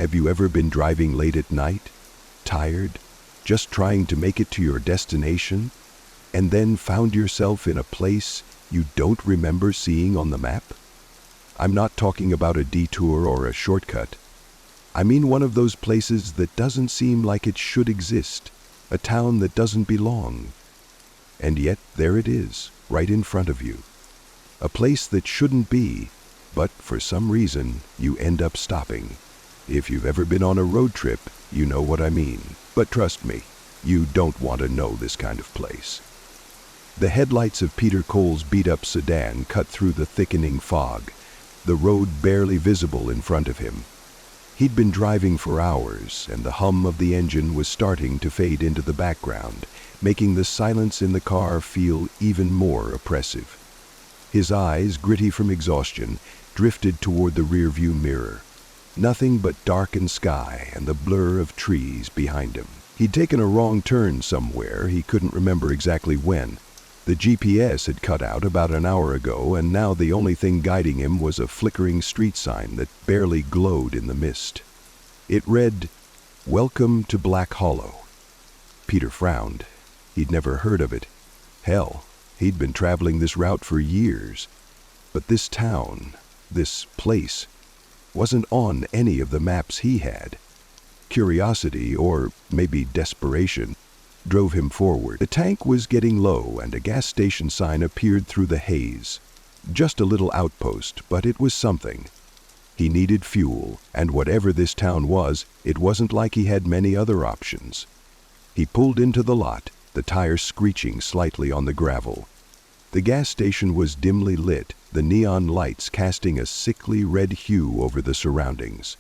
Have you ever been driving late at night, tired, just trying to make it to your destination, and then found yourself in a place you don't remember seeing on the map? I'm not talking about a detour or a shortcut. I mean one of those places that doesn't seem like it should exist, a town that doesn't belong. And yet there it is, right in front of you. A place that shouldn't be, but for some reason you end up stopping. If you've ever been on a road trip, you know what I mean. But trust me, you don't want to know this kind of place. The headlights of Peter Cole's beat-up sedan cut through the thickening fog, the road barely visible in front of him. He'd been driving for hours, and the hum of the engine was starting to fade into the background, making the silence in the car feel even more oppressive. His eyes, gritty from exhaustion, drifted toward the rearview mirror. Nothing but darkened sky and the blur of trees behind him. He'd taken a wrong turn somewhere, he couldn't remember exactly when. The GPS had cut out about an hour ago, and now the only thing guiding him was a flickering street sign that barely glowed in the mist. It read, "Welcome to Black Hollow." Peter frowned. He'd never heard of it. Hell, he'd been traveling this route for years. But this town, this place, wasn't on any of the maps he had. Curiosity, or maybe desperation, drove him forward. The tank was getting low, and a gas station sign appeared through the haze. Just a little outpost, but it was something. He needed fuel, and whatever this town was, it wasn't like he had many other options. He pulled into the lot, the tires screeching slightly on the gravel. The gas station was dimly lit, the neon lights casting a sickly red hue over the surroundings.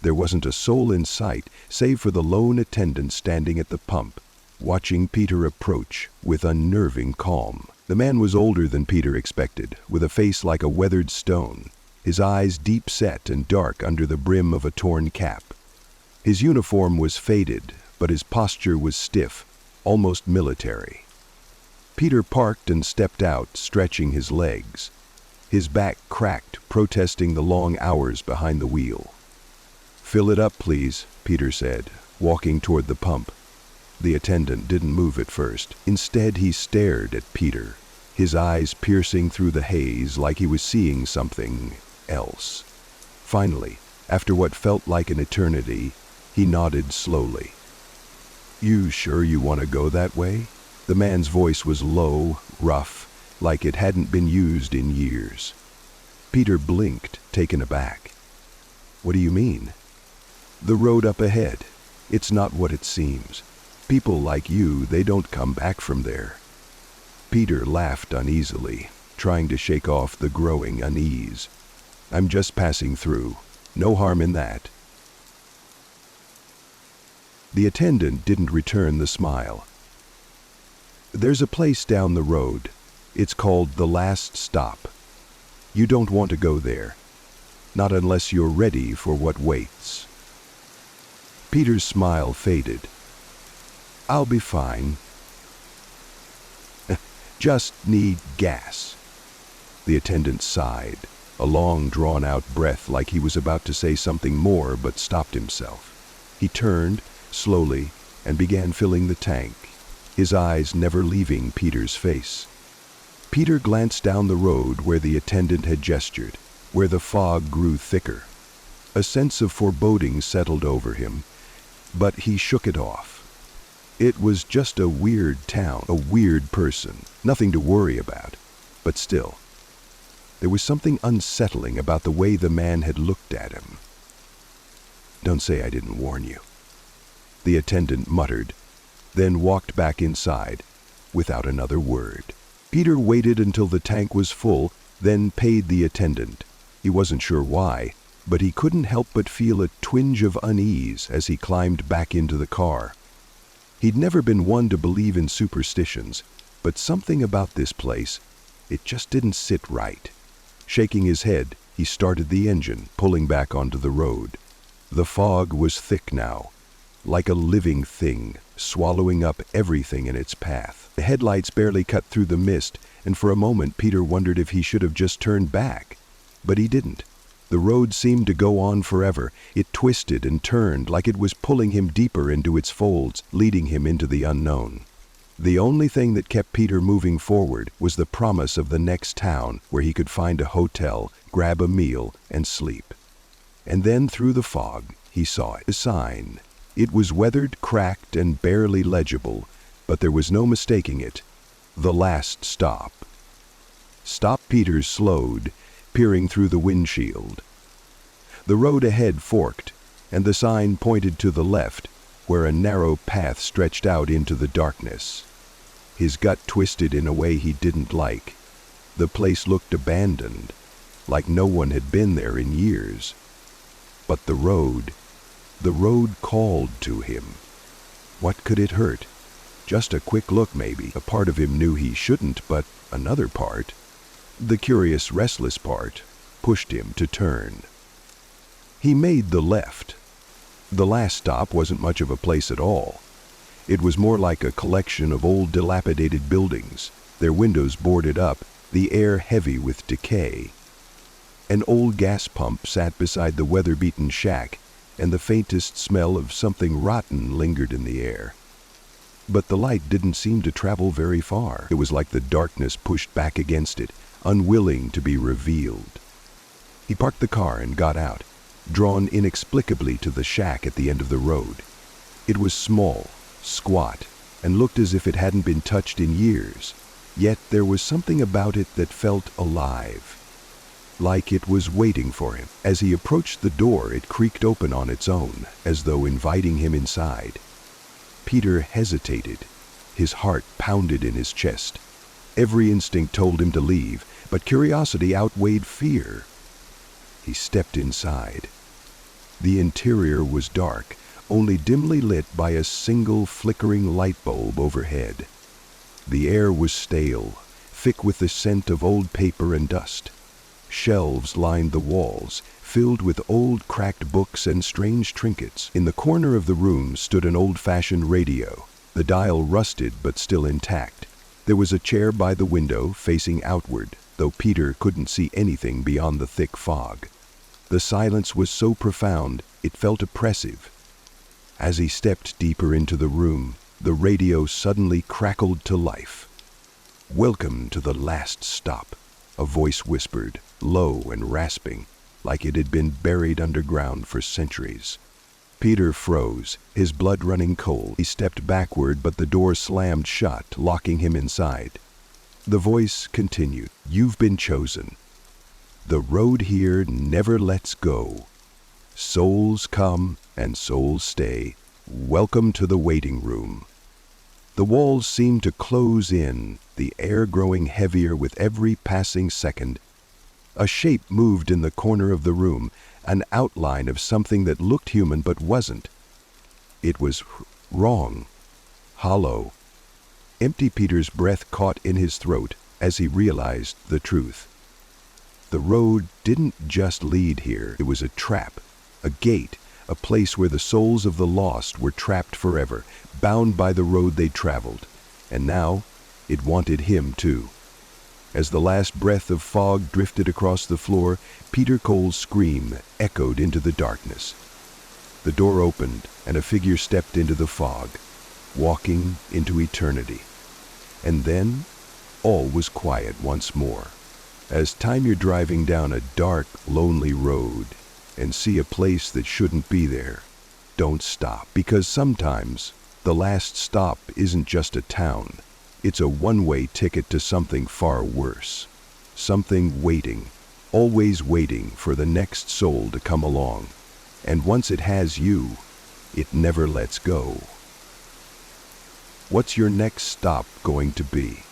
There wasn't a soul in sight, save for the lone attendant standing at the pump, watching Peter approach with unnerving calm. The man was older than Peter expected, with a face like a weathered stone, his eyes deep set and dark under the brim of a torn cap. His uniform was faded, but his posture was stiff, almost military. Peter parked and stepped out, stretching his legs. His back cracked, protesting the long hours behind the wheel. "Fill it up, please," Peter said, walking toward the pump. The attendant didn't move at first. Instead, he stared at Peter, his eyes piercing through the haze like he was seeing something else. Finally, after what felt like an eternity, he nodded slowly. "You sure you want to go that way?" The man's voice was low, rough, like it hadn't been used in years. Peter blinked, taken aback. "What do you mean?" "The road up ahead. It's not what it seems. People like you, they don't come back from there." Peter laughed uneasily, trying to shake off the growing unease. "I'm just passing through. No harm in that." The attendant didn't return the smile. "There's a place down the road. It's called The Last Stop. You don't want to go there. Not unless you're ready for what waits." Peter's smile faded. "I'll be fine. Just need gas." The attendant sighed, a long drawn-out breath like he was about to say something more but stopped himself. He turned, slowly, and began filling the tank, his eyes never leaving Peter's face. Peter glanced down the road where the attendant had gestured, where the fog grew thicker. A sense of foreboding settled over him, but he shook it off. It was just a weird town, a weird person, nothing to worry about, but still. There was something unsettling about the way the man had looked at him. "Don't say I didn't warn you," the attendant muttered, then walked back inside without another word. Peter waited until the tank was full, then paid the attendant. He wasn't sure why, but he couldn't help but feel a twinge of unease as he climbed back into the car. He'd never been one to believe in superstitions, but something about this place, it just didn't sit right. Shaking his head, he started the engine, pulling back onto the road. The fog was thick now, like a living thing, swallowing up everything in its path. The headlights barely cut through the mist, and for a moment Peter wondered if he should have just turned back. But he didn't. The road seemed to go on forever. It twisted and turned like it was pulling him deeper into its folds, leading him into the unknown. The only thing that kept Peter moving forward was the promise of the next town where he could find a hotel, grab a meal, and sleep. And then through the fog, he saw it. A sign. It was weathered, cracked, and barely legible, but there was no mistaking it. The last stop. Stop. Peter slowed, peering through the windshield. The road ahead forked, and the sign pointed to the left, where a narrow path stretched out into the darkness. His gut twisted in a way he didn't like. The place looked abandoned, like no one had been there in years. But the road called to him. What could it hurt? Just a quick look, maybe. A part of him knew he shouldn't, but another part, the curious, restless part, pushed him to turn. He made the left. The last stop wasn't much of a place at all. It was more like a collection of old dilapidated buildings, their windows boarded up, the air heavy with decay. An old gas pump sat beside the weather-beaten shack, and the faintest smell of something rotten lingered in the air. But the light didn't seem to travel very far. It was like the darkness pushed back against it, unwilling to be revealed. He parked the car and got out, drawn inexplicably to the shack at the end of the road. It was small, squat, and looked as if it hadn't been touched in years, yet there was something about it that felt alive, like it was waiting for him. As he approached the door, it creaked open on its own, as though inviting him inside. Peter hesitated. His heart pounded in his chest. Every instinct told him to leave, but curiosity outweighed fear. He stepped inside. The interior was dark, only dimly lit by a single flickering light bulb overhead. The air was stale, thick with the scent of old paper and dust. Shelves lined the walls, filled with old cracked books and strange trinkets. In the corner of the room stood an old-fashioned radio, the dial rusted but still intact. There was a chair by the window, facing outward, though Peter couldn't see anything beyond the thick fog. The silence was so profound, it felt oppressive. As he stepped deeper into the room, the radio suddenly crackled to life. "Welcome to the last stop," a voice whispered, low and rasping, like it had been buried underground for centuries. Peter froze, his blood running cold. He stepped backward, but the door slammed shut, locking him inside. The voice continued, "You've been chosen. The road here never lets go. Souls come and souls stay. Welcome to the waiting room." The walls seemed to close in, the air growing heavier with every passing second. A shape moved in the corner of the room, an outline of something that looked human but wasn't. It was wrong, hollow. Empty. Peter's breath caught in his throat as he realized the truth. The road didn't just lead here. It was a trap, a gate, a place where the souls of the lost were trapped forever, bound by the road they'd traveled. And now, it wanted him too. As the last breath of fog drifted across the floor, Peter Cole's scream echoed into the darkness. The door opened, and a figure stepped into the fog, walking into eternity. And then, all was quiet once more. As time you're driving down a dark, lonely road and see a place that shouldn't be there, don't stop. Because sometimes, the last stop isn't just a town. It's a one-way ticket to something far worse. Something waiting, always waiting for the next soul to come along. And once it has you, it never lets go. What's your next stop going to be?